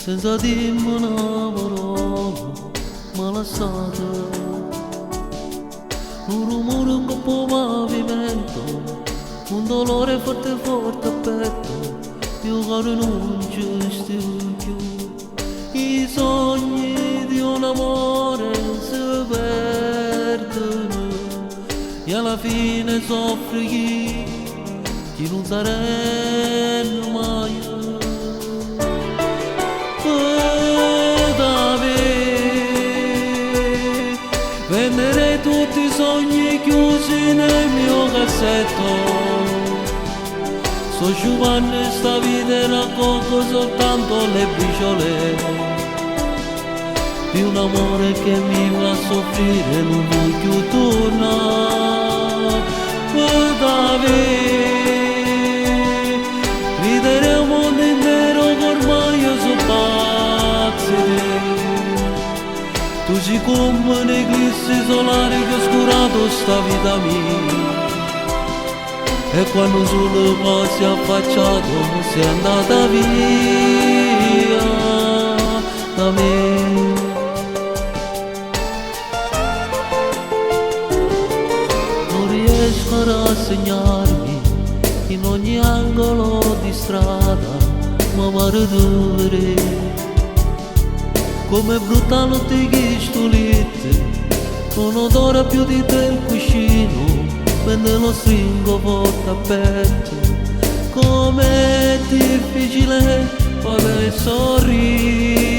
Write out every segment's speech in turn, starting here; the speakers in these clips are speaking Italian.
senza dirmi una parola, ma lasciata. Un rumore che può pavimento, un dolore forte forte a petto, io caro non giustifico. I sogni di un amore si perdono e alla fine soffre chi non saranno mai. Venderei tutti i sogni chiusi nel mio cassetto. So Giovanni, sta vita era poco, soltanto le briciole di un amore che mi fa soffrire, non voglio tornare. Guardavi, ridere un mondo intero, ormai io sono pazzi. Tu sei come un'eclissi solare che ha oscurato sta vita mia. E quando il sole poi si è affacciato sei andata via da me. Non riesco a rassegnarmi in ogni angolo di strada, ma pare dovere. Come brutta notte che stolite, non odora più di te il cuscino, mentre lo stringo forte aperto. Com'è difficile poter sorridere,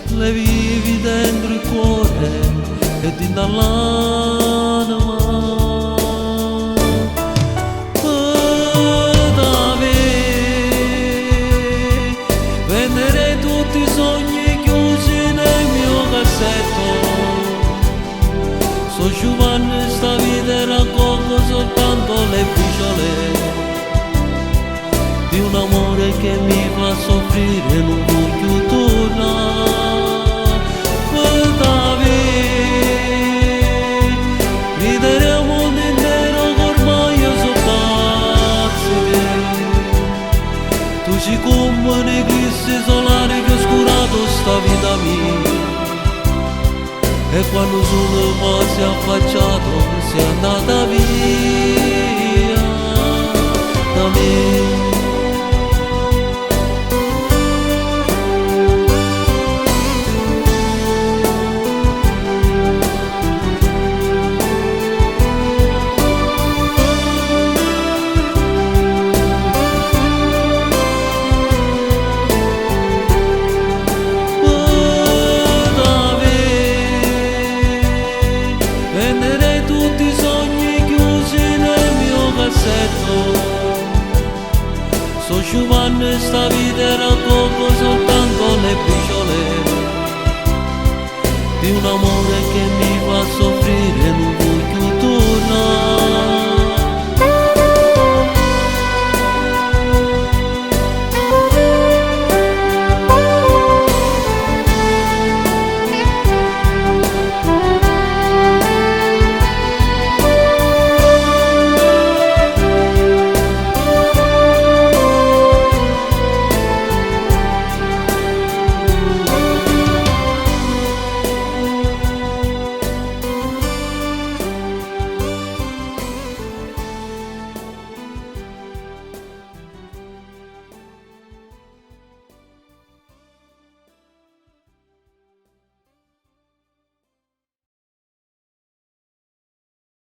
le vivi dentro il cuore e ti dà l'anima. Venderei tutti i sogni chiusi nel mio cassetto. So Giovanni, sta vita era poco, soltanto le briciole di un amore che mi fa soffrire, non voglio tornare. Guardavi, ridere un mondo intero, ormai io sono pazzi. Tu sei come un'eclissi solare che ha oscurato sta vita mia. E quando solo poi si è affacciato sei andata via da me. Venderei tutti i sogni chiusi nel mio cassetto. So Giovanni, sta vita era poco, soltanto le briciole di un amore che